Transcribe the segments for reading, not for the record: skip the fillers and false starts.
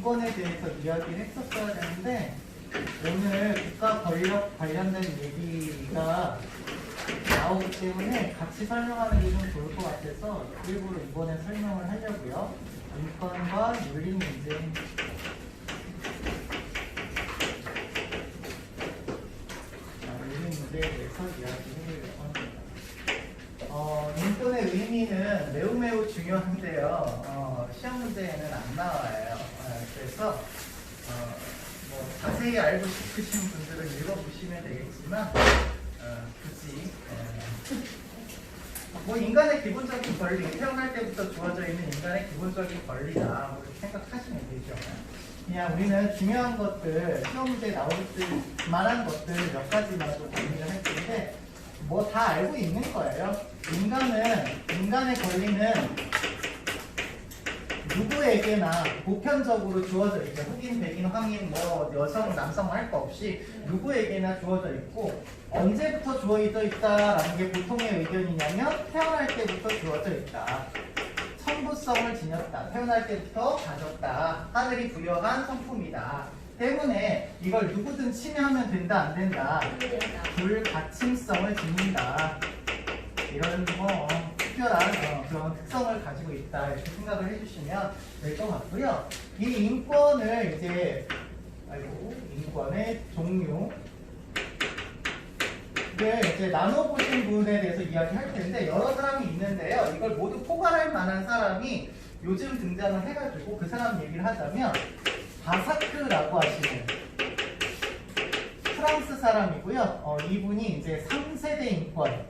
인권에 대해서 이야기를 했었어야 되는데 오늘 국가 권력 관련된 얘기가 나오기 때문에 같이 설명하는 게 좀 좋을 것 같아서 일부러 이번에 설명을 하려고요. 인권과 윤리 문제. 윤리 문제에 대해서 이야기해보려고 합니다. 인권의 의미는 매우 중요한데요. 시험 문제에는 안 나와요. 그래서 뭐 자세히 알고 싶으신 분들은 읽어보시면 되겠지만 굳이 뭐 인간의 기본적인 권리, 태어날 때부터 주어져 있는 인간의 기본적인 권리다 뭐 이렇게 생각하시면 되죠. 그냥 우리는 중요한 것들, 시험 문제에 나올 만한 것들 몇 가지만 좀 정리를 할 텐데 뭐 다 알고 있는 거예요. 인간의 권리는 누구에게나 보편적으로 주어져 있죠. 흑인, 백인, 황인, 뭐 여성, 남성 할 거 없이 누구에게나 주어져 있고 언제부터 주어져 있다라는 게 보통의 의견이냐면 태어날 때부터 주어져 있다. 성부성을 지녔다. 태어날 때부터 가졌다. 하늘이 부여한 성품이다. 때문에 이걸 누구든 침해하면 된다, 안 된다. 불가침성을 지닌다. 이런 뭐 특별한 그런 특성을 가지고 있다 이렇게 생각을 해주시면 될 것 같고요. 이 인권을 인권의 종류를 이제 나눠보신 부분에 대해서 이야기할 텐데 여러 사람이 있는데요. 이걸 모두 포괄할 만한 사람이 요즘 등장을 해가지고 그 사람 얘기를 하자면 바사크라고 하시는 프랑스 사람이고요. 이분이 이제 3세대 인권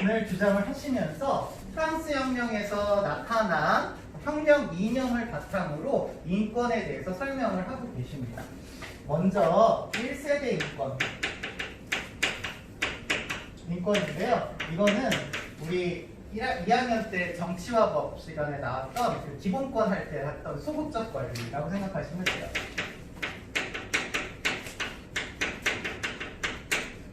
을 주장을 하시면서 프랑스 혁명에서 나타난 혁명 이념을 바탕으로 인권에 대해서 설명을 하고 계십니다. 먼저 1세대 인권인데요. 이거는 우리 2학년 때 정치와 법 시간에 나왔던 그 기본권 할 때 했던 소극적 권리라고 생각하시면 돼요.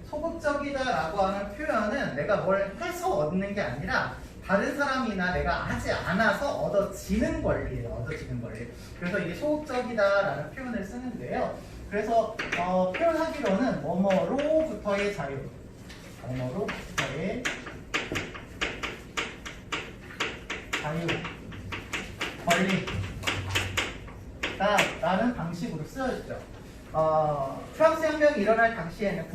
소극적이다라고 하는 표현은 내가 뭘 해서 얻는 게 아니라 다른 사람이나 내가 하지 않아서 얻어지는 권리예요. 얻어지는 권리. 그래서 이게 소극적이다라는 표현을 쓰는데요. 그래서 표현하기로는 뭐뭐로부터의 자유, 뭐뭐로부터의 자유, 권리다라는 방식으로 쓰여졌죠. 프랑스 혁명이 일어날 당시에는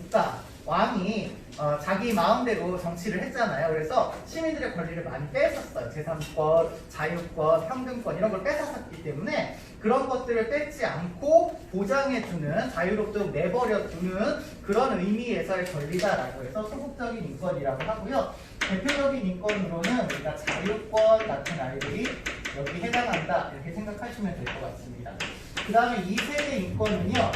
왕이 자기 마음대로 정치를 했잖아요. 그래서 시민들의 권리를 많이 뺏었어요. 제3권, 자유권, 평등권 이런 걸 뺏었기 때문에 그런 것들을 뺏지 않고 보장해주는, 자유롭도록 내버려두는 그런 의미에서의 권리다라고 해서 소극적인 인권이라고 하고요. 대표적인 인권으로는 우리가 자유권 같은 아이들이 여기 해당한다 이렇게 생각하시면 될 것 같습니다. 그 다음에 2세대 인권은요.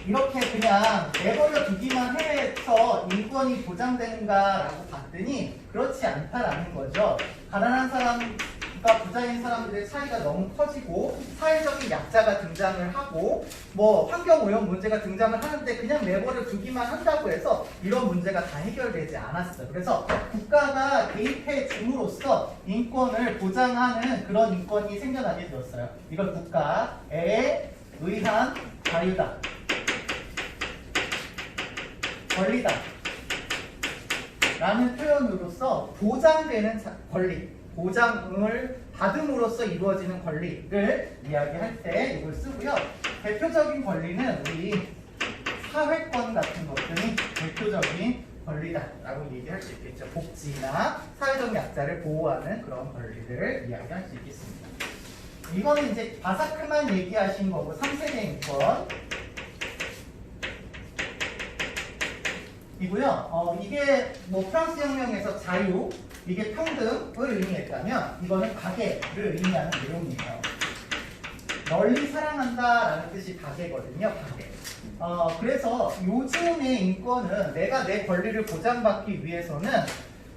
이렇게 그냥 내버려 두기만 해서 인권이 보장되는가라고 봤더니 그렇지 않다라는 거죠. 가난한 사람과 부자인 사람들의 차이가 너무 커지고 사회적인 약자가 등장을 하고 뭐 환경오염 문제가 등장을 하는데 그냥 내버려 두기만 한다고 해서 이런 문제가 다 해결되지 않았어요. 그래서 국가가 개입해 줌으로써 인권을 보장하는 그런 인권이 생겨나게 되었어요. 이걸 국가에 의한 자유다. 권리다 라는 표현으로서 보장되는 권리, 보장을 받음으로써 이루어지는 권리를 이야기할 때 이걸 쓰고요. 대표적인 권리는 우리 사회권 같은 것들이 대표적인 권리다라고 얘기할 수 있겠죠. 복지나 사회적 약자를 보호하는 그런 권리들을 이야기할 수 있겠습니다. 이거는 이제 바사크만 얘기하신 거고 3세대 인권 이고요. 이게 뭐 프랑스 혁명에서 자유, 이게 평등을 의미했다면 이거는 가계를 의미하는 내용이에요. 널리 사랑한다라는 뜻이 가계거든요. 가계. 그래서 요즘의 인권은 내가 내 권리를 보장받기 위해서는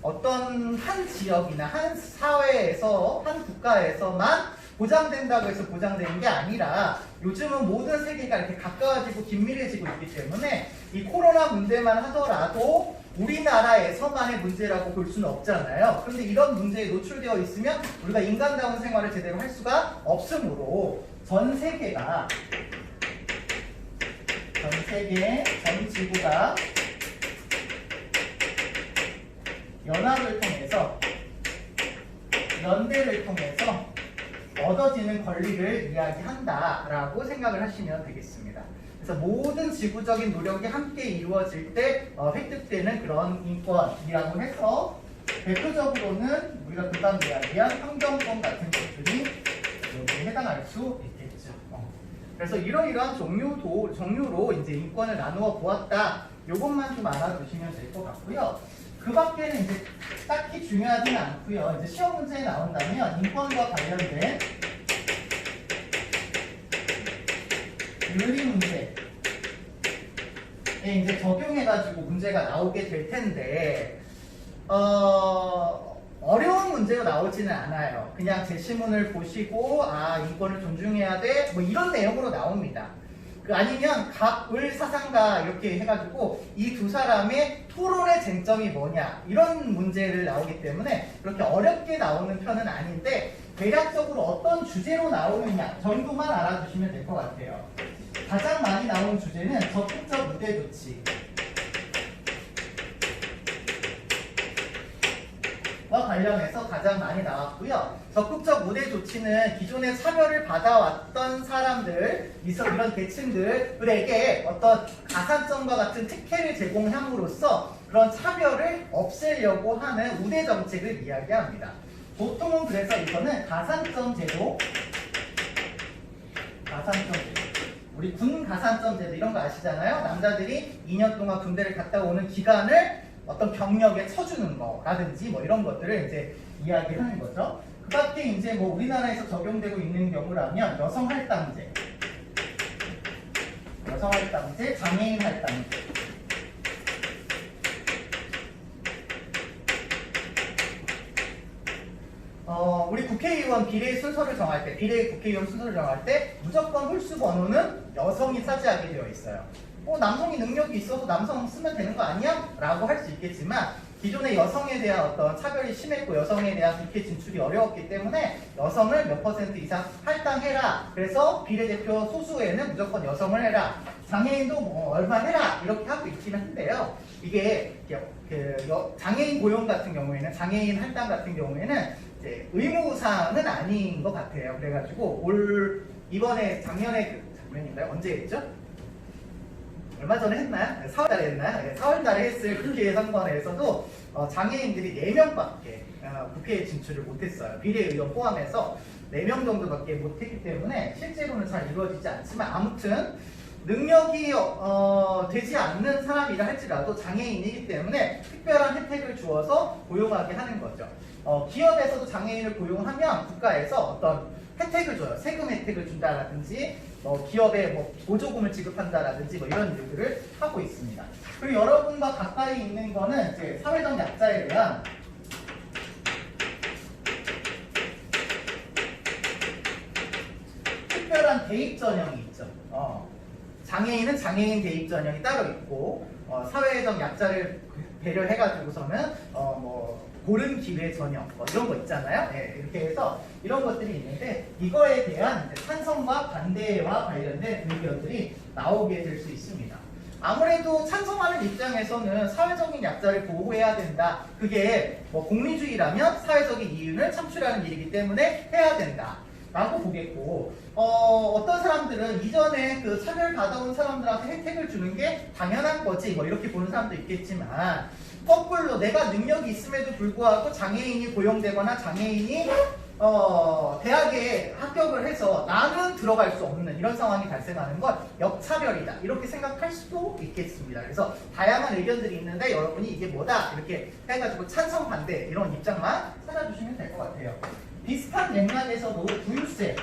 어떤 한 지역이나 한 사회에서 한 국가에서만 보장된다고 해서 보장되는 게 아니라 요즘은 모든 세계가 이렇게 가까워지고 긴밀해지고 있기 때문에 이 코로나 문제만 하더라도 우리나라에서만의 문제라고 볼 수는 없잖아요. 그런데 이런 문제에 노출되어 있으면 우리가 인간다운 생활을 제대로 할 수가 없으므로 전 세계, 전 지구가 연합을 통해서, 연대를 통해서 얻어지는 권리를 이야기한다라고 생각을 하시면 되겠습니다. 그래서 모든 지구적인 노력이 함께 이루어질 때 획득되는 그런 인권이라고 해서 대표적으로는 우리가 금방 이야기한 환경권 같은 것들이 여기에 해당할 수 있겠죠. 그래서 이러이러한 종류로 이제 인권을 나누어 보았다. 이것만 좀 알아두시면 될 것 같고요. 그 밖에는 이제 딱히 중요하지는 않고요. 이제 시험 문제에 나온다면 인권과 관련된 윤리 문제에 이제 적용해가지고 문제가 나오게 될 텐데, 어려운 문제가 나오지는 않아요. 그냥 제시문을 보시고, 인권을 존중해야 돼, 뭐 이런 내용으로 나옵니다. 아니면 각을 사상가 이렇게 해가지고 이 두 사람의 토론의 쟁점이 뭐냐 이런 문제를 나오기 때문에 그렇게 어렵게 나오는 편은 아닌데 대략적으로 어떤 주제로 나오느냐 정도만 알아두시면 될 것 같아요. 가장 많이 나오는 주제는 적극적 무대 조치 와 관련해서 가장 많이 나왔고요. 적극적 무대 조치는 기존에 차별을 받아왔던 사람들, 이런 계층들에게 어떤 가산점과 같은 특혜를 제공함으로써 그런 차별을 없애려고 하는 우대 정책을 이야기합니다. 보통은 그래서 이거는 가산점 제도, 우리 군 가산점 제도 이런 거 아시잖아요. 남자들이 2년 동안 군대를 갔다 오는 기간을 어떤 병력에 쳐주는 거라든지 뭐 이런 것들을 이제 이야기하는 거죠. 그 밖에 이제 뭐 우리나라에서 적용되고 있는 경우라면 여성 할당제, 장애인 할당제, 우리 국회의원 비례 순서를 정할 때, 비례 국회의원 순서를 정할 때 무조건 홀수 번호는 여성이 차지하게 되어 있어요. 남성이 능력이 있어서 남성 쓰면 되는 거 아니야? 라고 할 수 있겠지만 기존에 여성에 대한 어떤 차별이 심했고 여성에 대한 국회 진출이 어려웠기 때문에 여성을 몇 % 이상 할당해라. 그래서 비례대표 소수에는 무조건 여성을 해라. 장애인도 뭐 얼마 해라. 이렇게 하고 있기는 한데요. 이게 장애인 고용 같은 경우에는, 장애인 할당 같은 경우에는 이제 의무사항은 아닌 것 같아요. 그래가지고 작년에 작년인가요? 언제 했죠? 얼마 전에 했나요? 4월 달에 했나요? 4월 달에 했을 국회 선거에서도 장애인들이 4명밖에 국회에 진출을 못했어요. 비례의원 포함해서 4명 정도밖에 못했기 때문에 실제로는 잘 이루어지지 않지만 아무튼 능력이 되지 않는 사람이라 할지라도 장애인이기 때문에 특별한 혜택을 주어서 고용하게 하는 거죠. 기업에서도 장애인을 고용하면 국가에서 어떤 혜택을 줘요. 세금 혜택을 준다라든지 기업에 보조금을 지급한다라든지 이런 일들을 하고 있습니다. 그리고 여러분과 가까이 있는 거는 이제 사회적 약자에 대한 특별한 대입 전형이 있죠. 장애인은 장애인 대입 전형이 따로 있고 사회적 약자를 배려해가지고서는 고른 기회 전형 이런 거 있잖아요. 네, 이렇게 해서 이런 것들이 있는데 이거에 대한 찬성과 반대와 관련된 의견들이 나오게 될 수 있습니다. 아무래도 찬성하는 입장에서는 사회적인 약자를 보호해야 된다. 그게 공리주의라면 사회적인 이윤을 창출하는 일이기 때문에 해야 된다. 라고 보겠고 어떤 사람들은 이전에 그 차별받아온 사람들한테 혜택을 주는 게 당연한 거지 이렇게 보는 사람도 있겠지만 거꾸로 내가 능력이 있음에도 불구하고 장애인이 고용되거나 장애인이 대학에 합격을 해서 나는 들어갈 수 없는 이런 상황이 발생하는 건 역차별이다 이렇게 생각할 수도 있겠습니다. 그래서 다양한 의견들이 있는데 여러분이 이게 뭐다 이렇게 해가지고 찬성 반대 이런 입장만 찾아주시면 될 것 같아요. 비슷한 맥락에서도 부유세와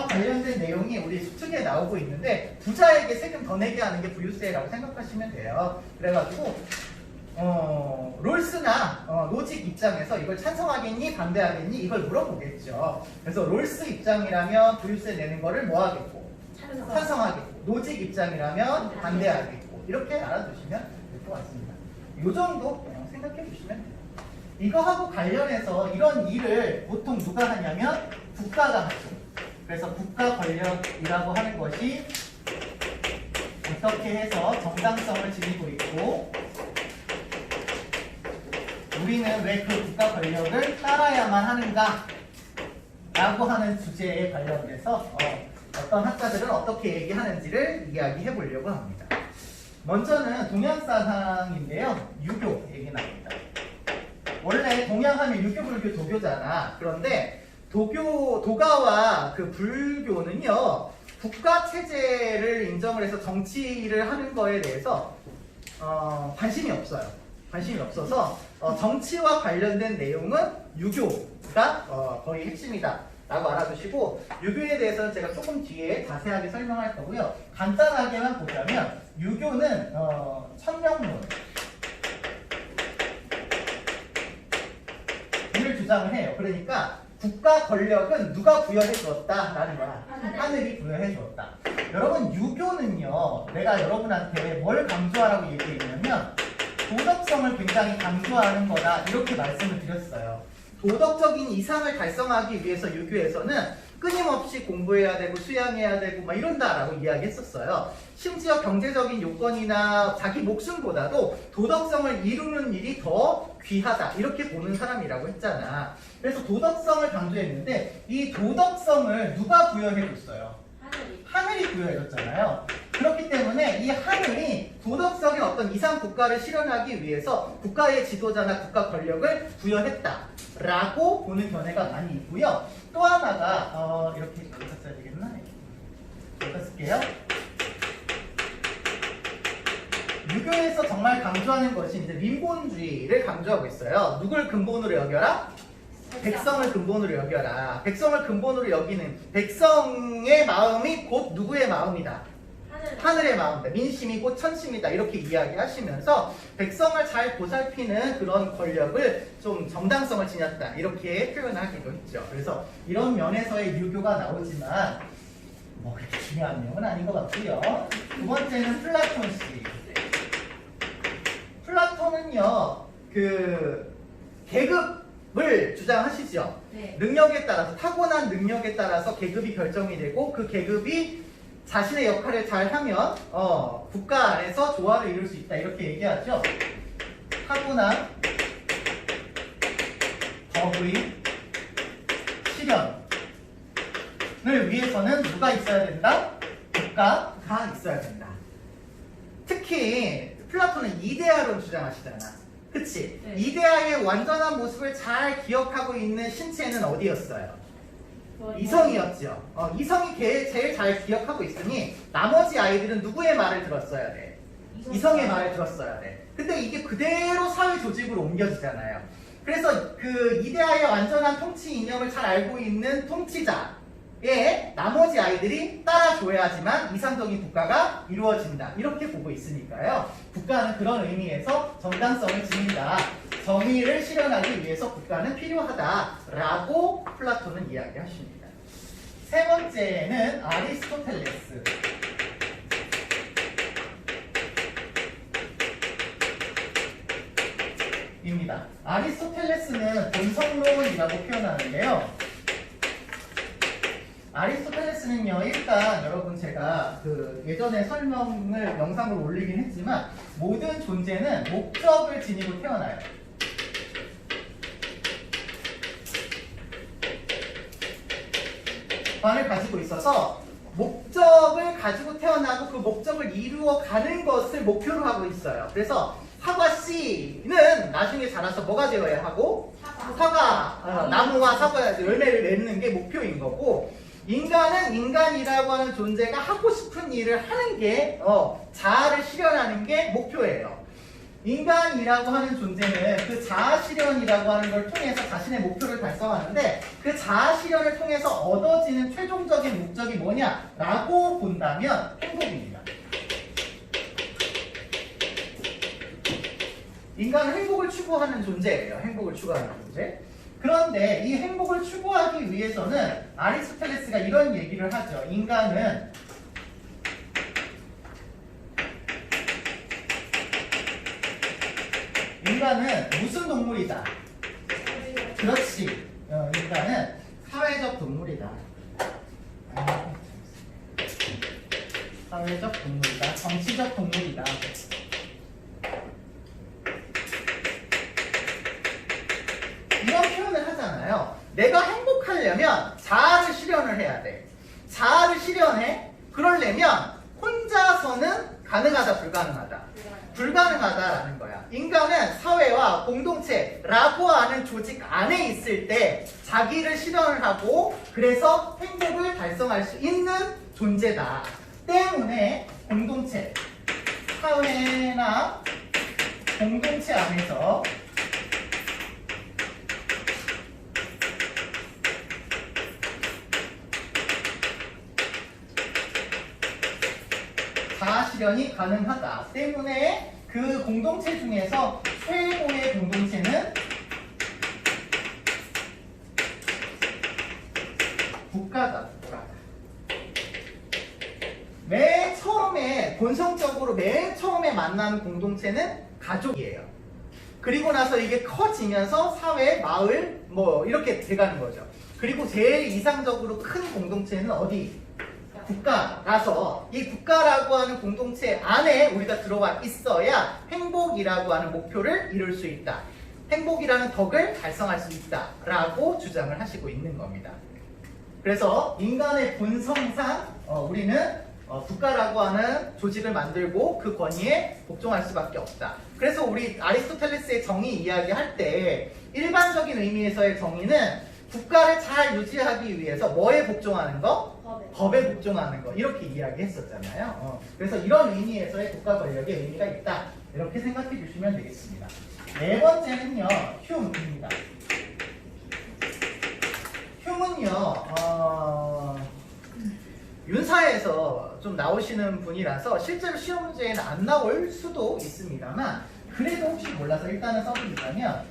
관련된 내용이 우리 수특에 나오고 있는데 부자에게 세금 더 내게 하는 게 부유세라고 생각하시면 돼요. 그래가지고 롤스나 로직 입장에서 이걸 찬성하겠니 반대하겠니 이걸 물어보겠죠. 그래서 롤스 입장이라면 부유세 내는 거를 뭐 하겠고 찬성하겠고, 로직 입장이라면 반대하겠고 이렇게 알아두시면 될 될 것 같습니다. 이 정도 그냥 생각해 주시면 돼요. 이거하고 관련해서 이런 일을 보통 누가 하냐면 국가가 하죠. 그래서 국가 권력이라고 하는 것이 어떻게 해서 정당성을 지니고 있고 우리는 왜 그 국가 권력을 따라야만 하는가 라고 하는 주제에 관련돼서 어떤 학자들은 어떻게 얘기하는지를 이야기해 보려고 합니다. 먼저는 동양사상인데요. 유교 얘기 나옵니다. 원래 동양하면 유교, 불교, 도교잖아. 그런데 도가와 그 불교는요, 국가 체제를 인정을 해서 정치를 하는 거에 대해서 관심이 없어요. 관심이 없어서 정치와 관련된 내용은 유교가 거의 핵심이다 라고 알아두시고, 유교에 대해서는 제가 조금 뒤에 자세하게 설명할 거고요. 간단하게만 보자면 유교는 천명론을 주장을 해요. 그러니까 국가 권력은 누가 부여해 주었다라는 거야. 하늘이 부여해 주었다. 여러분, 유교는요, 내가 여러분한테 뭘 강조하라고 얘기했냐면 도덕성을 굉장히 강조하는 거다, 이렇게 말씀을 드렸어요. 도덕적인 이상을 달성하기 위해서 유교에서는 끊임없이 공부해야 되고 수양해야 되고 막 이런다라고 이야기했었어요. 심지어 경제적인 요건이나 자기 목숨보다도 도덕성을 이루는 일이 더 귀하다, 이렇게 보는 사람이라고 했잖아. 그래서 도덕성을 강조했는데 이 도덕성을 누가 부여해 줬어요? 하늘이 부여해 줬잖아요. 그렇기 때문에 이 하늘이 도덕적인 어떤 이상 국가를 실현하기 위해서 국가의 지도자나 국가 권력을 부여했다라고 보는 견해가 많이 있고요. 또 하나가 이렇게 여기다 써야 되겠나? 여기다 쓸게요. 유교에서 정말 강조하는 것이 이제 민본주의를 강조하고 있어요. 누굴 근본으로 여겨라? 백성을 근본으로 여겨라. 백성을 근본으로 여기는 백성의 마음이 곧 누구의 마음이다? 하늘의 마음이다. 민심이 곧 천심이다. 이렇게 이야기하시면서 백성을 잘 보살피는 그런 권력을 좀 정당성을 지녔다, 이렇게 표현하기도 했죠. 그래서 이런 면에서의 유교가 나오지만 뭐 그렇게 중요한 내용은 아닌 것 같고요. 두 번째는 플라톤 씨. 플라톤은요, 그 계급을 주장하시죠. 네. 능력에 따라서, 타고난 능력에 따라서 계급이 결정이 되고 그 계급이 자신의 역할을 잘 하면 국가 안에서 조화를 이룰 수 있다, 이렇게 얘기하죠. 타고난 덕의 실현을 위해서는 누가 있어야 된다? 국가가 있어야 된다. 특히 플라톤은 이데아론 주장하시잖아. 그치? 네. 이데아의 완전한 모습을 잘 기억하고 있는 신체는 어디였어요? 이성이었죠. 이성이 제일 잘 기억하고 있으니 나머지 아이들은 누구의 말을 들었어야 돼? 이성의 말을 들었어야 돼. 근데 이게 그대로 사회 조직으로 옮겨지잖아요. 그래서 그 이데아의 완전한 통치 이념을 잘 알고 있는 통치자의 나머지 아이들이 따라줘야지만 이상적인 국가가 이루어진다, 이렇게 보고 있으니까요. 국가는 그런 의미에서 정당성을 지닌다, 정의를 실현하기 위해서 국가는 필요하다라고 플라톤은 이야기하십니다. 세 번째는 아리스토텔레스. 입니다. 아리스토텔레스는 본성론이라고 표현하는데요. 아리스토텔레스는요, 일단 여러분 제가 그 예전에 설명을 영상으로 올리긴 했지만 모든 존재는 목적을 지니고 태어나요. 관을 가지고 있어서 목적을 가지고 태어나고 그 목적을 이루어가는 것을 목표로 하고 있어요. 그래서 사과 씨는 나중에 자라서 뭐가 되어야 하고? 사과, 나무와 사과 열매를 맺는 게 목표인 거고, 인간은 인간이라고 하는 존재가 하고 싶은 일을 하는 게 자아를 실현하는 게 목표예요. 인간이라고 하는 존재는 그 자아 실현이라고 하는 걸 통해서 자신의 목표를 달성하는데, 그 자아 실현을 통해서 얻어지는 최종적인 목적이 뭐냐라고 본다면 행복입니다. 인간은 행복을 추구하는 존재예요. 행복을 추구하는 존재. 그런데 이 행복을 추구하기 위해서는 아리스토텔레스가 이런 얘기를 하죠. 인간은 인간은 무슨 동물이다? 그렇지. 인간은 사회적 동물이다. 사회적 동물이다. 정치적 동물이다. 이런 표현을 하잖아요. 내가 행복하려면 자아를 실현을 해야 돼. 자아를 실현해. 그러려면 혼자서는 가능하다, 불가능하다? 불가능하다라는 거야. 인간은 사회와 공동체라고 하는 조직 안에 있을 때 자기를 실현을 하고 그래서 행복을 달성할 수 있는 존재다. 때문에 공동체, 사회나 공동체 안에서 자아 실현이 가능하다. 때문에 그 공동체 중에서 최고의 공동체는 국가다. 맨 처음에 본성적으로 맨 처음에 만나는 공동체는 가족이에요. 그리고 나서 이게 커지면서 사회, 마을 뭐 이렇게 돼가는 거죠. 그리고 제일 이상적으로 큰 공동체는 어디? 국가라서 이 국가라고 하는 공동체 안에 우리가 들어와 있어야 행복이라고 하는 목표를 이룰 수 있다. 행복이라는 덕을 달성할 수 있다라고 주장을 하시고 있는 겁니다. 그래서 인간의 본성상 우리는 국가라고 하는 조직을 만들고 그 권위에 복종할 수밖에 없다. 그래서 우리 아리스토텔레스의 정의 이야기할 때 일반적인 의미에서의 정의는 국가를 잘 유지하기 위해서 뭐에 복종하는 거? 법에 복종하는 거. 이렇게 이야기했었잖아요. 그래서 이런 의미에서의 국가 권력의 의미가 있다. 이렇게 생각해 주시면 되겠습니다. 네 번째는요. 휴입니다. 휴는요. 윤사에서 좀 나오시는 분이라서 실제로 시험 문제에는 안 나올 수도 있습니다만 그래도 혹시 몰라서 일단은 써드리자면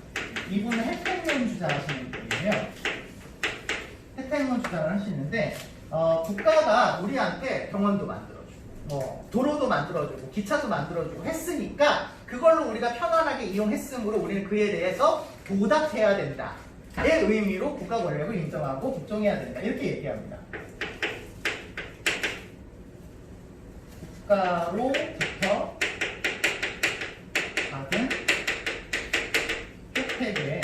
이분은 혜택론 주장하시는 분이에요. 혜택론 주장을 하시는데 국가가 우리한테 병원도 만들어주고 도로도 만들어주고 기차도 만들어주고 했으니까 그걸로 우리가 편안하게 이용했으므로 우리는 그에 대해서 보답해야 된다. 의 의미로 국가 권력을 인정하고 복종해야 된다. 이렇게 얘기합니다. 국가로부터 받은 혜택에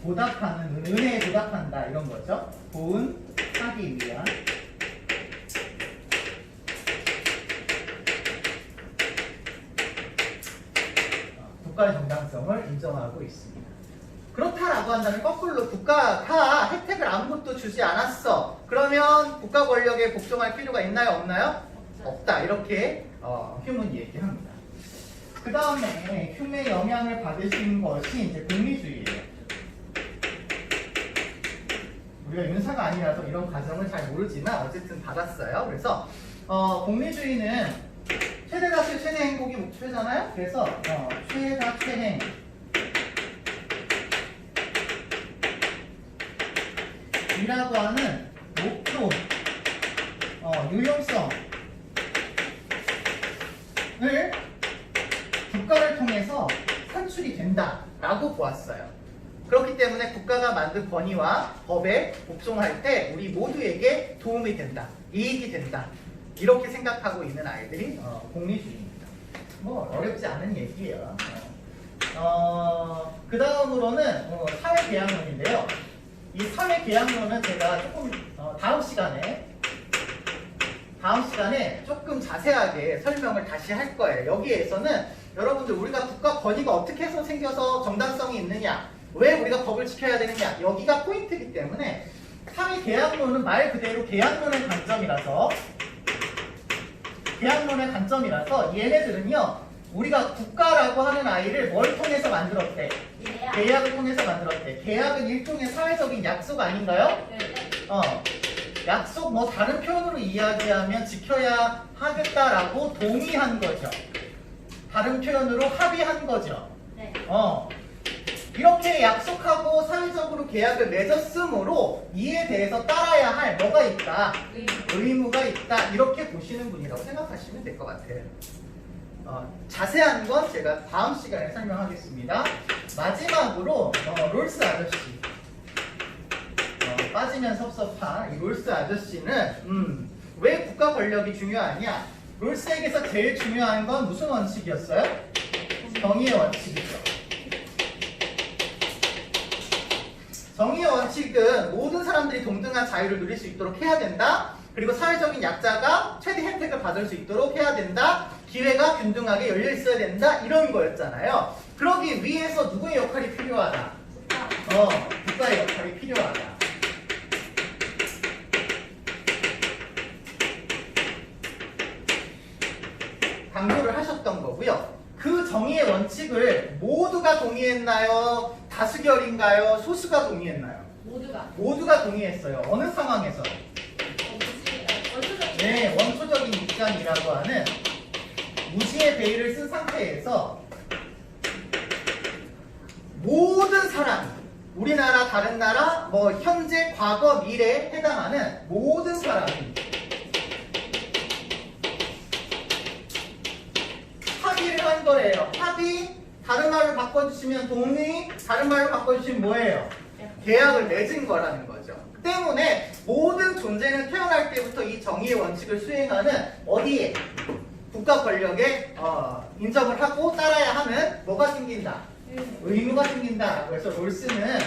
보답하는, 은혜에 보답한다 이런 거죠. 보은하기 위한 국가의 정당성을 인정하고 있습니다. 그렇다라고 한다면 거꾸로 국가가 혜택을 아무것도 주지 않았어. 그러면 국가 권력에 복종할 필요가 있나요? 없나요? 없다. 이렇게 휴문이 얘기합니다. 그 다음에 휴의 영향을 받으신 것이 이제 공리주의예요. 우리가 윤사가 아니라서 이런 과정을 잘 모르지만 어쨌든 받았어요. 그래서 공리주의는 최대다수 최대 행복이 목표잖아요. 그래서 최다 최행 이라고 하는 목표 유용성을 국가를 통해서 산출이 된다라고 보았어요. 그렇기 때문에 국가가 만든 권위와 법에 복종할 때 우리 모두에게 도움이 된다, 이익이 된다 이렇게 생각하고 있는 아이들이 공리주의입니다. 뭐 어렵지 않은 얘기예요. 그 다음으로는 사회계약론인데요. 이 사회계약론은 제가 조금 다음 시간에 조금 자세하게 설명을 다시 할 거예요. 여기에서는 여러분들 우리가 국가 권위가 어떻게 해서 생겨서 정당성이 있느냐, 왜 우리가 법을 지켜야 되느냐, 여기가 포인트이기 때문에 사회계약론은 말 그대로 계약론의 관점이라서 얘네들은요 우리가 국가라고 하는 아이를 뭘 통해서 만들었대? 계약을 통해서 만들었대. 계약은 일종의 사회적인 약속 아닌가요? 약속 뭐 다른 표현으로 이야기하면 지켜야 하겠다라고 동의한 거죠. 다른 표현으로 합의한 거죠. 이렇게 약속하고 사회적으로 계약을 맺었으므로 이에 대해서 따라야 할 뭐가 있다? 의무가 있다. 이렇게 보시는 분이라고 생각하시면 될 것 같아요. 자세한 건 제가 다음 시간에 설명하겠습니다. 마지막으로 롤스 아저씨. 빠지면 섭섭한 이 롤스 아저씨는 왜 국가 권력이 중요하냐? 롤스에게서 제일 중요한 건 무슨 원칙이었어요? 정의의 원칙이죠. 정의의 원칙은 모든 사람들이 동등한 자유를 누릴 수 있도록 해야 된다. 그리고 사회적인 약자가 최대 혜택을 받을 수 있도록 해야 된다. 기회가 균등하게 열려 있어야 된다. 이런 거였잖아요. 그러기 위해서 누구의 역할이 필요하다? 국가의 역할이 필요하다. 강조를 하셨던 거고요. 그 정의의 원칙을 모두가 동의했나요? 다수결인가요? 소수가 동의했나요? 모두가 동의했어요. 어느 상황에서? 네, 원초적인 입장이라고 하는 무지의 베일을 쓴 상태에서 모든 사람, 우리나라, 다른 나라, 뭐 현재, 과거, 미래에 해당하는 모든 사람이 합의를 한 거예요. 합의, 다른 말로 바꿔주시면 동의, 다른 말로 바꿔주시면 뭐예요? 계약을 맺은 거라는 거죠. 때문에 모든 존재는 태어날 때부터 이 정의의 원칙을 수행하는 어디에? 국가 권력에 인정을 하고 따라야 하는 뭐가 생긴다? 의무가 생긴다라고 해서 롤스는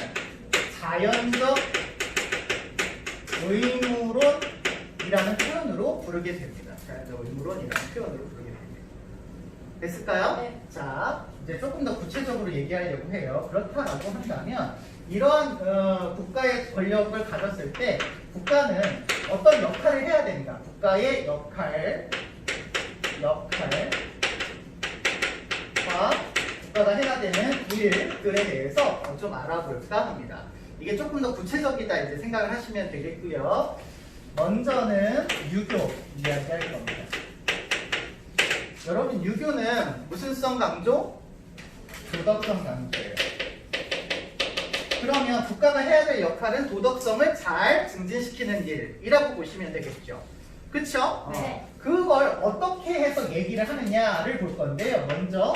자연적 의무론이라는 표현으로 부르게 됩니다. 자연적 의무론이라는 표현으로 부르게 됩니다. 됐을까요? 네. 자, 이제 조금 더 구체적으로 얘기하려고 해요. 그렇다라고 한다면 이러한 국가의 권력을 가졌을 때 국가는 어떤 역할을 해야 됩니다. 국가의 역할과 국가가 해야 되는 일들에 대해서 좀 알아볼까 합니다. 이게 조금 더 구체적이다 이제 생각을 하시면 되겠고요. 먼저는 유교 이야기할 겁니다. 여러분 유교는 무슨 성 강조? 도덕성 강조예요. 그러면 국가가 해야 될 역할은 도덕성을 잘 증진시키는 일이라고 보시면 되겠죠. 그쵸? 네. 그걸 어떻게 해서 얘기를 하느냐를 볼 건데요. 먼저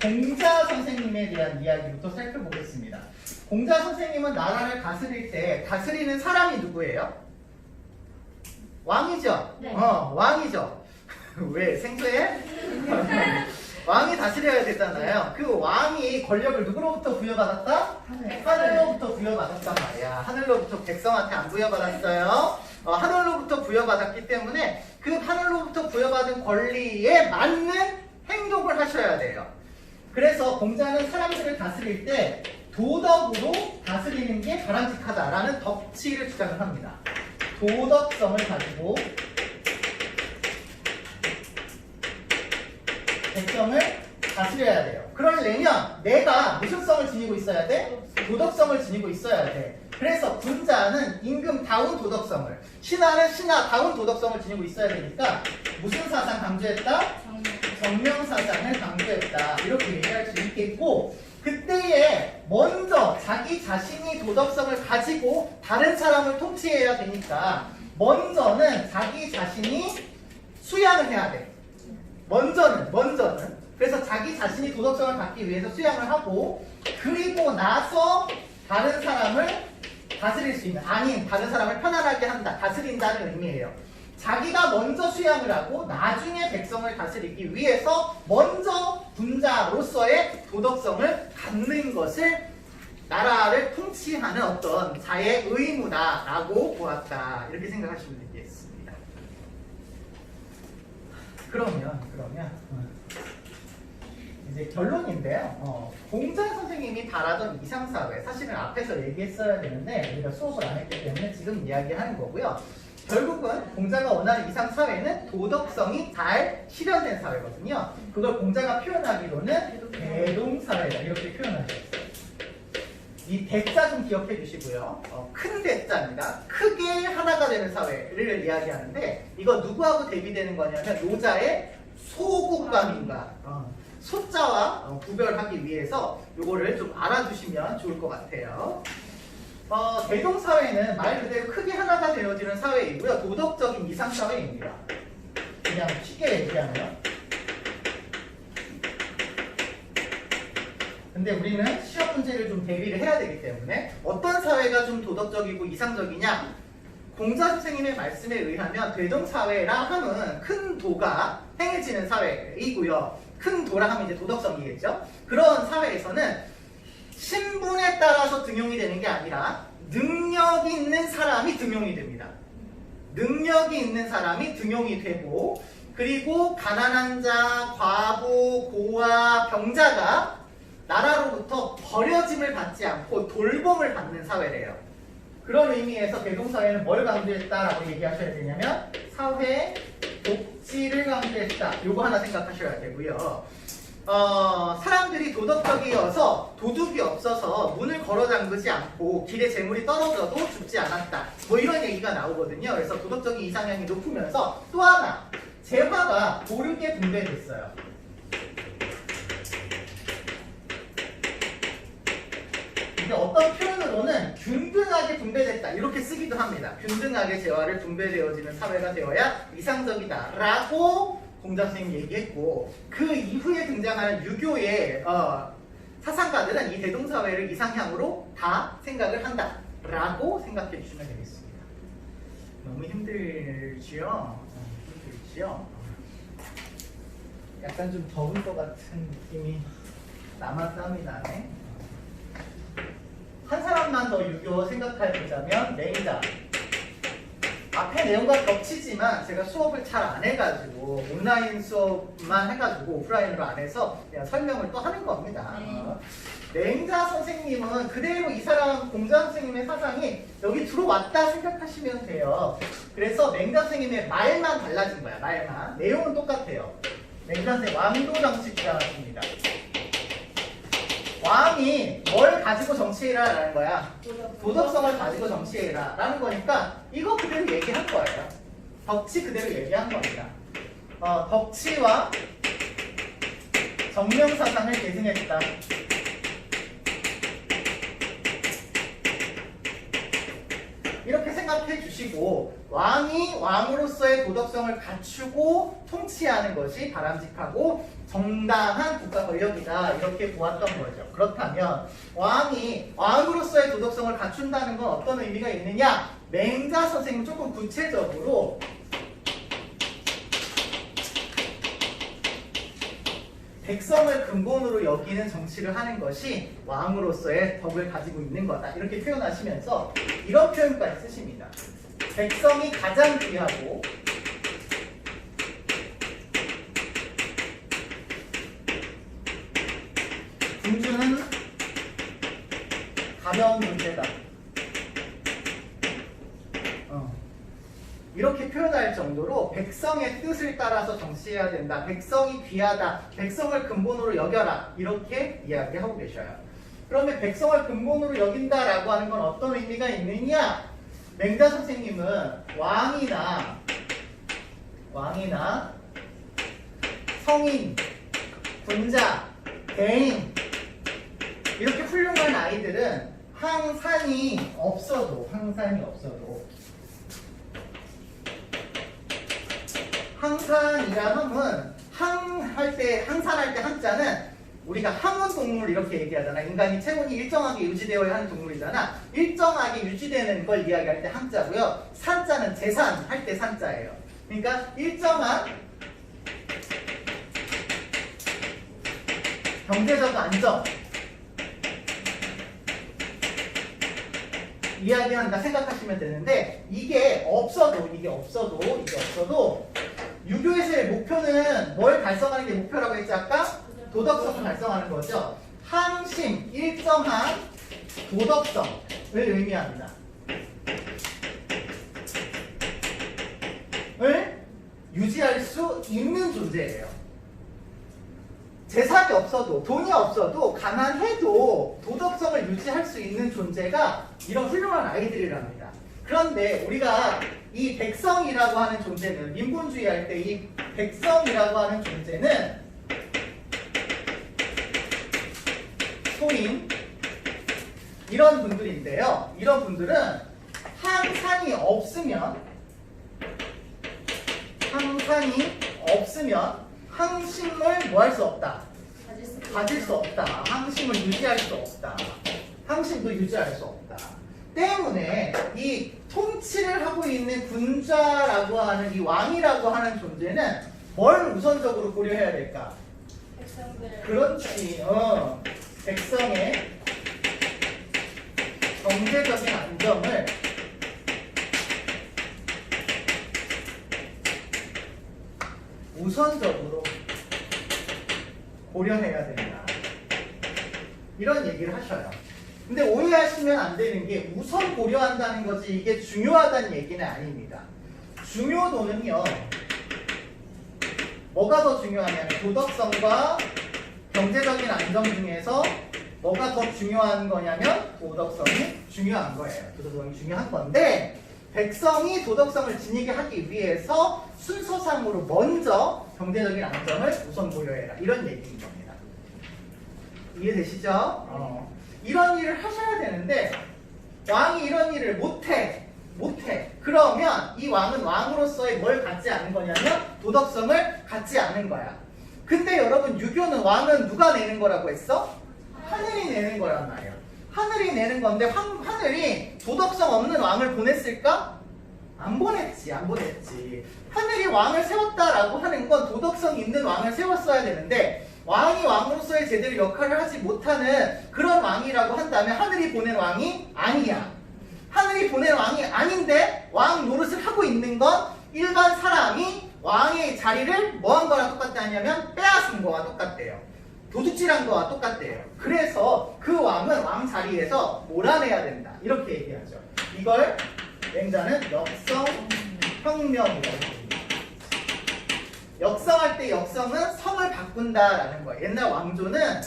공자 선생님에 대한 이야기부터 살펴보겠습니다. 공자 선생님은 나라를 다스릴 때 다스리는 사람이 누구예요? 왕이죠? 네. 왕이죠. 왜? 생소해? 왕이 다스려야 되잖아요. 그 왕이 권력을 누구로부터 부여받았다? 하늘로부터 부여받았단 말이야. 하늘로부터 백성한테 안 부여받았어요. 하늘로부터 부여받았기 때문에 그 하늘로부터 부여받은 권리에 맞는 행동을 하셔야 돼요. 그래서 공자는 사람들을 다스릴 때 도덕으로 다스리는 게 바람직하다라는 덕치를 주장을 합니다. 도덕성을 가지고 백성을 다스려야 돼요. 그러려면 내가 무슨 성을 지니고 있어야 돼? 도덕성을 지니고 있어야 돼. 그래서 군자는 임금다운 도덕성을, 신하는 신하다운 도덕성을 지니고 있어야 되니까 무슨 사상 강조했다? 정명사상을 강조했다. 이렇게 얘기할 수 있겠고, 그때에 먼저 자기 자신이 도덕성을 가지고 다른 사람을 통치해야 되니까 먼저는 자기 자신이 수양을 해야 돼. 먼저는 그래서 자기 자신이 도덕성을 갖기 위해서 수양을 하고, 그리고 나서 다른 사람을 다스릴 수 있는, 아닌 다른 사람을 편안하게 한다, 다스린다는 의미예요. 자기가 먼저 수양을 하고 나중에 백성을 다스리기 위해서 먼저 군자로서의 도덕성을 갖는 것을 나라를 통치하는 어떤 자의 의무다라고 보았다. 이렇게 생각하시면 되겠습니다. 그러면 이제 결론인데요. 공자 선생님이 바라던 이상사회, 사실은 앞에서 얘기했어야 되는데 우리가 수업을 안 했기 때문에 지금 이야기하는 거고요. 결국은 공자가 원하는 이상사회는 도덕성이 잘 실현된 사회거든요. 그걸 공자가 표현하기로는 대동사회다 이렇게 표현하셨어요. 이 대자 좀 기억해 주시고요. 큰 대자입니다. 크게 하나가 되는 사회를 이야기하는데 이거 누구하고 대비되는 거냐면 노자의 소국감인가 소자와 구별하기 위해서 요거를 좀 알아두시면 좋을 것 같아요. 대동사회는 말 그대로 크게 하나가 되어지는 사회이고요. 도덕적인 이상사회입니다. 그냥 쉽게 얘기하면. 근데 우리는 시험 문제를 좀 대비를 해야 되기 때문에 어떤 사회가 좀 도덕적이고 이상적이냐? 공자 선생님의 말씀에 의하면 대동사회라 함은 큰 도가 행해지는 사회이고요. 큰 도라 하면 이제 도덕성이겠죠. 그런 사회에서는 신분에 따라서 등용이 되는 게 아니라 능력이 있는 사람이 등용이 됩니다. 능력이 있는 사람이 등용이 되고, 그리고 가난한 자, 과부, 고아, 병자가 나라로부터 버려짐을 받지 않고 돌봄을 받는 사회래요. 그런 의미에서 대동사회는 뭘 강조했다라고 얘기하셔야 되냐면 사회 복지를 강조했다. 요거 하나 생각하셔야 되고요. 사람들이 도덕적이어서 도둑이 없어서 문을 걸어 잠그지 않고 길에 재물이 떨어져도 죽지 않았다. 뭐 이런 얘기가 나오거든요. 그래서 도덕적인 이상향이 높으면서 또 하나 재화가 고르게 분배됐어요. 어떤 표현으로는 균등하게 분배됐다 이렇게 쓰기도 합니다. 균등하게 재화를 분배되어지는 사회가 되어야 이상적이다 라고 공자 선생님이 얘기했고, 그 이후에 등장하는 유교의 사상가들은 이 대동사회를 이상향으로 다 생각을 한다 라고 생각해 주시면 되겠습니다. 너무 힘들지요? 힘들지요? 약간 좀 더운 것 같은 느낌이 남아서 합니다. 네? 한 사람만 더 유교 생각해보자면 맹자. 앞에 내용과 겹치지만 제가 수업을 잘 안 해가지고 온라인 수업만 해가지고 오프라인으로 안 해서 그냥 설명을 또 하는 겁니다. 맹자 선생님은 그대로 이 사람 공자 선생님의 사상이 여기 들어왔다 생각하시면 돼요. 그래서 맹자 선생님의 말만 달라진 거야. 말만. 내용은 똑같아요. 맹자 선생님 왕도 정치 주장하십니다. 왕이 뭘 가지고 정치해라라는 거야? 도덕성을 가지고 정치해라라는 거니까 이거 그대로 얘기한 거예요. 덕치 그대로 얘기한 겁니다. 덕치와 정명사상을 계승했다. 이렇게 생각해 주시고, 왕이 왕으로서의 도덕성을 갖추고 통치하는 것이 바람직하고 정당한 국가 권력이다 이렇게 보았던 거죠. 그렇다면 왕이 왕으로서의 도덕성을 갖춘다는 건 어떤 의미가 있느냐? 맹자 선생님 조금 구체적으로 백성을 근본으로 여기는 정치를 하는 것이 왕으로서의 덕을 가지고 있는 거다 이렇게 표현하시면서 이런 표현까지 쓰십니다. 백성이 가장 귀하고 군주는 가벼운 존재다. 이렇게 표현할 정도로 백성의 뜻을 따라서 정치해야 된다. 백성이 귀하다. 백성을 근본으로 여겨라. 이렇게 이야기하고 계셔요. 그러면 백성을 근본으로 여긴다라고 하는 건 어떤 의미가 있느냐? 맹자 선생님은 왕이나 성인, 군자, 대인 이렇게 훌륭한 아이들은 항산이 없어도 항산이라 함은 항산할 때 항자는 우리가 항원 동물 이렇게 얘기하잖아. 인간이 체온이 일정하게 유지되어야 하는 동물이잖아. 일정하게 유지되는 걸 이야기할 때 항자고요. 산자는 재산할 때 산자예요. 그러니까 일정한 경제적 안정 이야기한다 생각하시면 되는데, 이게 없어도 유교에서의 목표는 뭘 달성하는 게 목표라고 했지 아까? 도덕성을 달성하는 거죠. 항심, 일정한 도덕성을 의미합니다. 을 유지할 수 있는 존재예요. 재산이 없어도, 돈이 없어도, 가난해도 도덕성을 유지할 수 있는 존재가 이런 훌륭한 아이들이랍니다. 그런데 우리가 이 백성이라고 하는 존재는, 민본주의 할 때 이 백성이라고 하는 존재는 소인 이런 분들인데요. 이런 분들은 항산이 없으면 항심을 뭐 할 수 없다. 가질 수 없다. 항심을 유지할 수 없다. 항심도 유지할 수 없다. 때문에 이 통치를 하고 있는 군자라고 하는 이 왕이라고 하는 존재는 뭘 우선적으로 고려해야 될까? 백성들. 그렇지. 백성의 경제적인 안정을 우선적으로 고려해야 된다. 이런 얘기를 하셔요. 근데 오해하시면 안 되는 게 우선 고려한다는 거지 이게 중요하다는 얘기는 아닙니다. 중요도는요. 뭐가 더 중요하냐면 도덕성과 경제적인 안정 중에서 뭐가 더 중요한 거냐면 도덕성이 중요한 거예요. 도덕성이 중요한 건데 백성이 도덕성을 지니게 하기 위해서 순서상으로 먼저 경제적인 안정을 우선 고려해라. 이런 얘기인 겁니다. 이해되시죠? 이런 일을 하셔야 되는데 왕이 이런 일을 못해. 그러면 이 왕은 왕으로서의 뭘 갖지 않은 거냐면 도덕성을 갖지 않은 거야. 근데 여러분 유교는 왕은 누가 내는 거라고 했어? 하늘이 내는 거란 말이야. 하늘이 내는 건데 하늘이 도덕성 없는 왕을 보냈을까? 안 보냈지. 하늘이 왕을 세웠다라고 하는 건 도덕성 있는 왕을 세웠어야 되는데 왕이 왕으로서의 제대로 역할을 하지 못하는 그런 왕이라고 한다면 하늘이 보낸 왕이 아니야. 하늘이 보낸 왕이 아닌데 왕 노릇을 하고 있는 건 일반 사람이 왕의 자리를 뭐 한 거랑 똑같다냐면 빼앗은 거와 똑같대요. 도둑질한 거와 똑같대요. 그래서 그 왕은 왕 자리에서 몰아내야 된다. 이렇게 얘기하죠. 이걸 맹자는 역성혁명이라고 합니다. 역성할 때 역성은 성을 바꾼다라는 거예요. 옛날 왕조는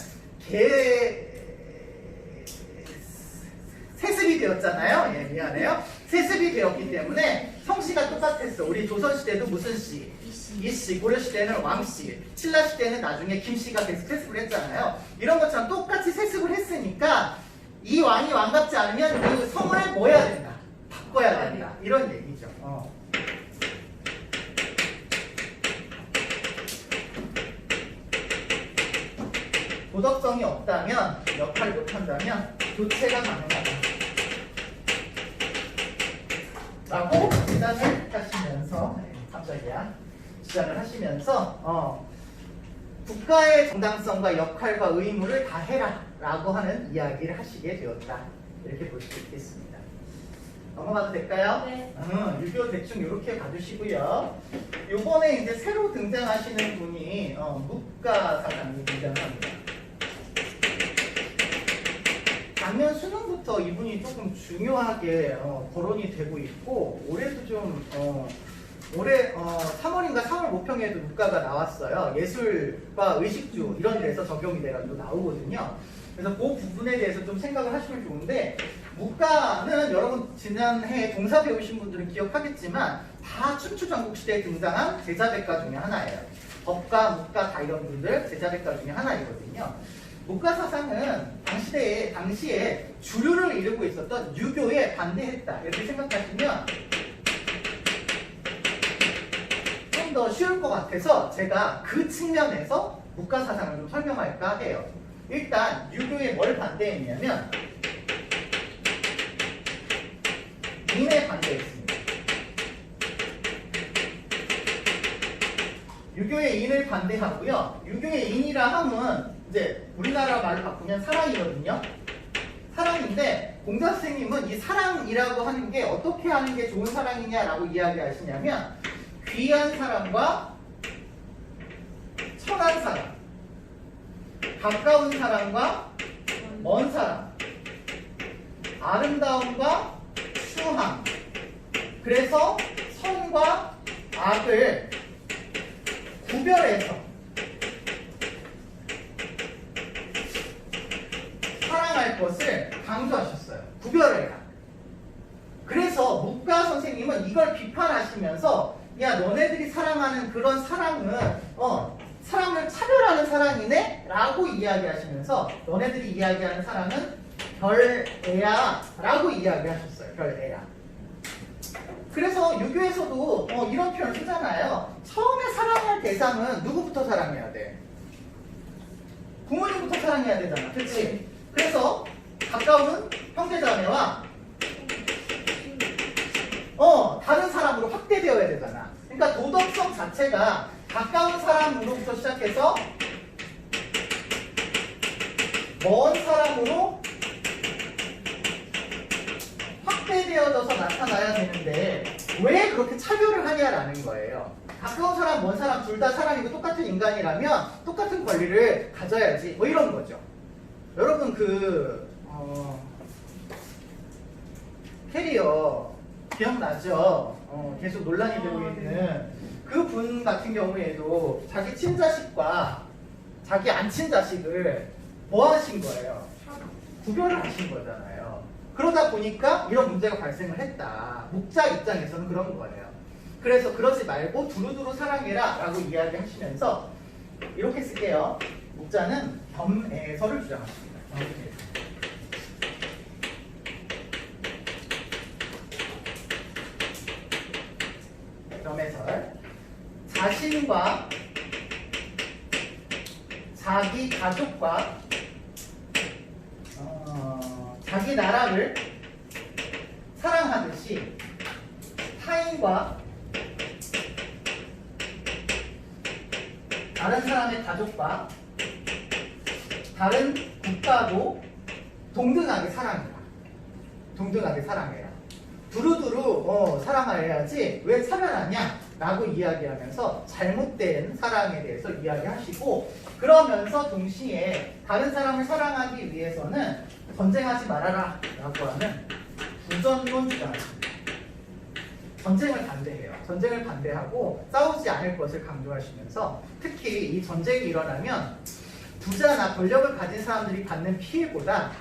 세습이 되었잖아요. 예, 미안해요. 세습이 되었기 때문에 성씨가 똑같았어. 우리 조선시대도 무슨 씨? 이씨. 고려시대는 왕씨. 신라시대는 나중에 김씨가 계속 세습을 했잖아요. 이런 것처럼 똑같이 세습을 했으니까 이 왕이 왕답지 않으면 그 성을 뭐 해야 된다? 바꿔야 된다. 이런 얘기죠. 도덕성이 없다면, 역할을 못한다면 교체가 가능하다. 라고 주장을 하시면서, 주장을 하시면서 국가의 정당성과 역할과 의무를 다해라 라고 하는 이야기를 하시게 되었다. 이렇게 볼 수 있겠습니다. 넘어가도 될까요? 네. 유교 대충 이렇게 봐주시고요. 요번에 이제 새로 등장하시는 분이 묵가 사장님이 등장합니다. 작년 수능부터 이분이 조금 중요하게 거론이 되고 있고 올해도 좀 올해 3월인가 3월 모평에도 묵가가 나왔어요. 예술과 의식주 이런 데서 적용이 돼가지고 나오거든요. 그래서 그 부분에 대해서 좀 생각을 하시면 좋은데 묵가는 여러분 지난해 동사 배우신 분들은 기억하겠지만 다 춘추전국 시대에 등장한 제자백가 중에 하나예요. 법가, 묵가 다 이런 분들 제자백가 중에 하나이거든요. 묵가 사상은 당시에 주류를 이루고 있었던 유교에 반대했다. 이렇게 생각하시면 좀 더 쉬울 것 같아서 제가 그 측면에서 묵가 사상을 좀 설명할까 해요. 일단 유교에 뭘 반대했냐면 인에 반대했습니다. 유교의 인을 반대하고요. 유교의 인이라 함은 이제 우리나라 말로 바꾸면 사랑이거든요. 사랑인데 공자 선생님은 이 사랑이라고 하는 게 어떻게 하는 게 좋은 사랑이냐라고 이야기하시냐면 귀한 사람과 천한 사람, 가까운 사람과 먼 사람, 아름다움과 추함. 그래서 선과 악을 구별해서 사랑할 것을 강조하셨어요. 구별해라. 그래서 묵가 선생님은 이걸 비판하시면서 야 너네들이 사랑하는 그런 사랑은 사람을 차별하는 사랑이네? 라고 이야기하시면서 너네들이 이야기하는 사랑은 별애야 라고 이야기하셨어요. 별애야. 그래서 유교에서도 이런 표현 쓰잖아요. 처음에 사랑할 대상은 누구부터 사랑해야 돼? 부모님부터 사랑해야 되잖아. 그렇지? 그래서 가까운 형제자매와 다른 사람으로 확대되어야 되잖아. 그러니까 도덕성 자체가 가까운 사람으로부터 시작해서 먼 사람으로 확대되어져서 나타나야 되는데 왜 그렇게 차별을 하냐라는 거예요. 가까운 사람, 먼 사람 둘 다 사람이고 똑같은 인간이라면 똑같은 권리를 가져야지 뭐 이런 거죠. 여러분 캐리어 기억나죠? 계속 논란이 되고 있는 그 분 같은 경우에도 자기 친자식과 자기 안 친자식을 뭐 하신 거예요? 구별을 하신 거잖아요. 그러다 보니까 이런 문제가 발생을 했다. 목자 입장에서는 그런 거예요. 그래서 그러지 말고 두루두루 사랑해라 라고 이야기하시면서 이렇게 쓸게요. 목자는 겸애서를 주장하십니다. 겸애설. 자신과 자기 가족과 자기 나라를 사랑하듯이 타인과 다른 사람의 가족과 다른 국가도 동등하게 사랑해라. 동등하게 사랑해라. 두루두루 사랑해야지 왜 차별하냐? 라고 이야기하면서 잘못된 사랑에 대해서 이야기하시고 그러면서 동시에 다른 사람을 사랑하기 위해서는 전쟁하지 말아라 라고 하는 부전론 주장입니다. 전쟁을 반대해요. 전쟁을 반대하고 싸우지 않을 것을 강조하시면서 특히 이 전쟁이 일어나면 부자나 권력을 가진 사람들이 받는 피해보다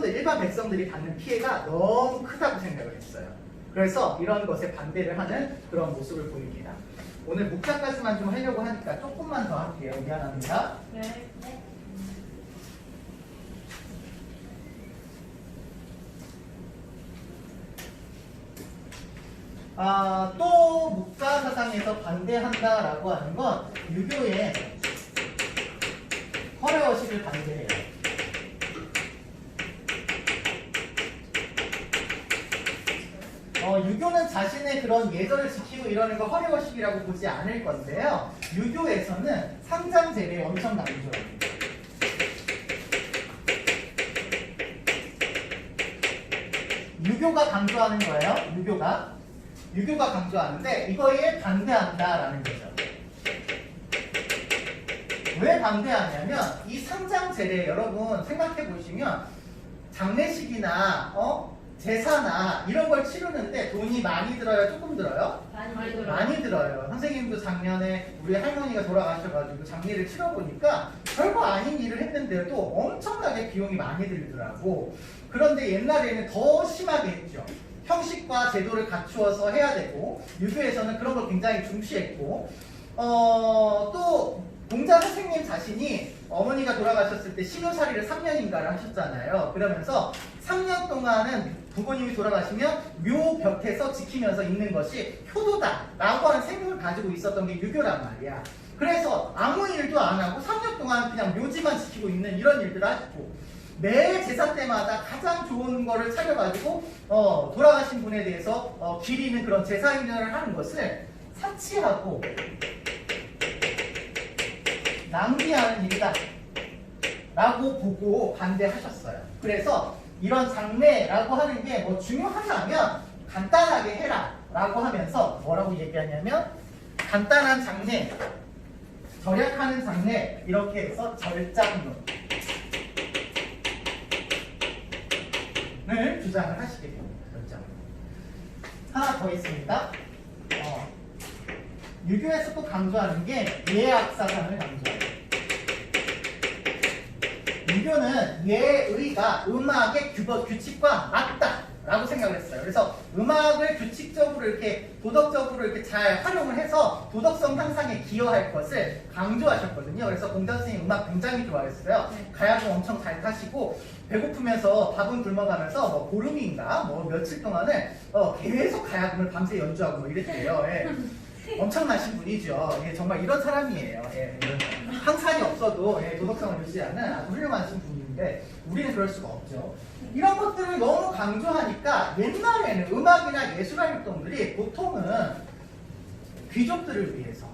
일반 백성들이 받는 피해가 너무 크다고 생각을 했어요. 그래서 이런 것에 반대를 하는 그런 모습을 보입니다. 오늘 목자까지만 좀 하려고 하니까 조금만 더 할게요. 미안합니다. 네. 또 목자 사상에서 반대한다라고 하는 건 유교의 허례허식을 반대해요. 유교는 자신의 그런 예절을 지키고 이러는 거 허례허식이라고 보지 않을 건데요. 유교에서는 상장제례 엄청 강조합니다. 유교가 강조하는 거예요. 유교가 강조하는데 이거에 반대한다라는 거죠. 왜 반대하냐면 이 상장제례 여러분 생각해 보시면 장례식이나 제사나 이런 걸 치르는데 돈이 많이 들어요? 조금 들어요? 많이 들어요. 선생님도 작년에 우리 할머니가 돌아가셔가지고 장례를 치러보니까 별거 아닌 일을 했는데도 엄청나게 비용이 많이 들더라고. 그런데 옛날에는 더 심하게 했죠. 형식과 제도를 갖추어서 해야 되고 유교에서는 그런 걸 굉장히 중시했고 또 공자 선생님 자신이 어머니가 돌아가셨을 때 신우살이를 3년인가를 하셨잖아요. 그러면서 3년 동안은 부모님이 돌아가시면 묘 벽에서 지키면서 있는 것이 효도다라고 하는 생각을 가지고 있었던 게 유교란 말이야. 그래서 아무 일도 안 하고 3년 동안 그냥 묘지만 지키고 있는 이런 일들을 하시고 매 제사 때마다 가장 좋은 거를 차려가지고 돌아가신 분에 대해서 기리는 그런 제사인연을 하는 것을 사치하고 낭비하는 일이다 라고 보고 반대하셨어요. 그래서 이런 장례라고 하는 게 뭐 중요하다면 간단하게 해라 라고 하면서 뭐라고 얘기하냐면 간단한 장례, 절약하는 장례 이렇게 해서 절장론을 주장을 하시게 됩니다. 절장론. 하나 더 있습니다. 유교에서 또 강조하는 게 예악사상을 강조해요. 유교는 예의가 음악의 규칙과 맞다 라고 생각을 했어요. 그래서 음악을 규칙적으로 이렇게 도덕적으로 이렇게 잘 활용을 해서 도덕성 향상에 기여할 것을 강조하셨거든요. 그래서 공자 선생님 음악 굉장히 좋아했어요. 가야금 엄청 잘 타시고 배고프면서 밥은 굶어가면서 뭐 보름인가 뭐 며칠 동안을 계속 가야금을 밤새 연주하고 뭐 이랬대요. 예. 엄청나신 분이죠. 예, 정말 이런 사람이에요. 예, 항산이 없어도 도덕성을 유지하는 아주 훌륭하신 분인데 우리는 그럴 수가 없죠. 이런 것들을 너무 강조하니까 옛날에는 음악이나 예술 활동들이 보통은 귀족들을 위해서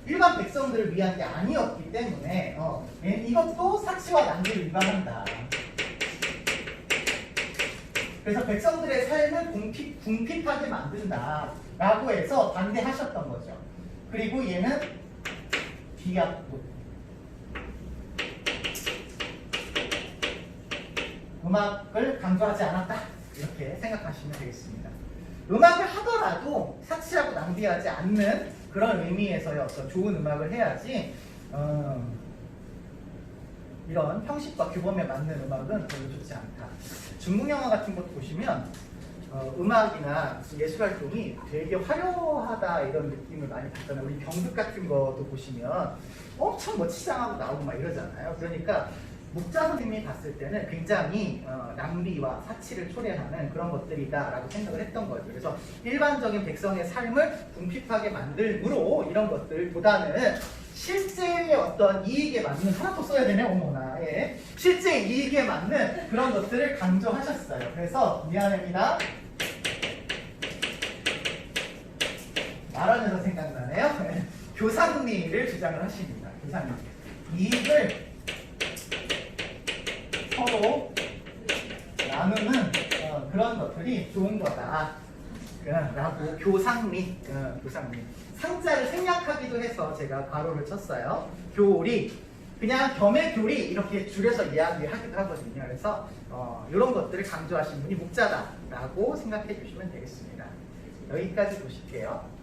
일반 백성들을 위한 게 아니었기 때문에 이것도 사치와 낭비를 위반한다. 그래서 백성들의 삶을 궁핍하게 만든다 라고 해서 반대하셨던 거죠. 그리고 얘는 비약도 음악을 강조하지 않았다 이렇게 생각하시면 되겠습니다. 음악을 하더라도 사치하고 낭비하지 않는 그런 의미에서의 어떤 좋은 음악을 해야지 이런 형식과 규범에 맞는 음악은 별로 좋지 않다. 중국 영화 같은 것도 보시면 음악이나 예술 활동이 되게 화려하다 이런 느낌을 많이 받잖아요. 우리 경극 같은 것도 보시면 엄청 뭐 치장하고 나오고 막 이러잖아요. 그러니까 목자 선생님이 봤을 때는 굉장히 낭비와 사치를 초래하는 그런 것들이다라고 생각을 했던 거죠. 그래서 일반적인 백성의 삶을 궁핍하게 만들므로 이런 것들보다는 실제의 어떤 이익에 맞는 하나 또 써야 되네 어머나 실제 이익에 맞는 그런 것들을 강조하셨어요. 그래서 미안합니다. 말하면서 생각나네요. 교상리를 주장을 하십니다. 교상리. 이익을 서로 나누는 그런 것들이 좋은 거다. 라고 교상리. 상자를 생략하기도 해서 제가 괄호를 쳤어요. 교리. 그냥 겸의교리 이렇게 줄여서 이야기하기도 하거든요. 그래서 이런 것들을 강조하신 분이 목자다라고 생각해 주시면 되겠습니다. 여기까지 보실게요.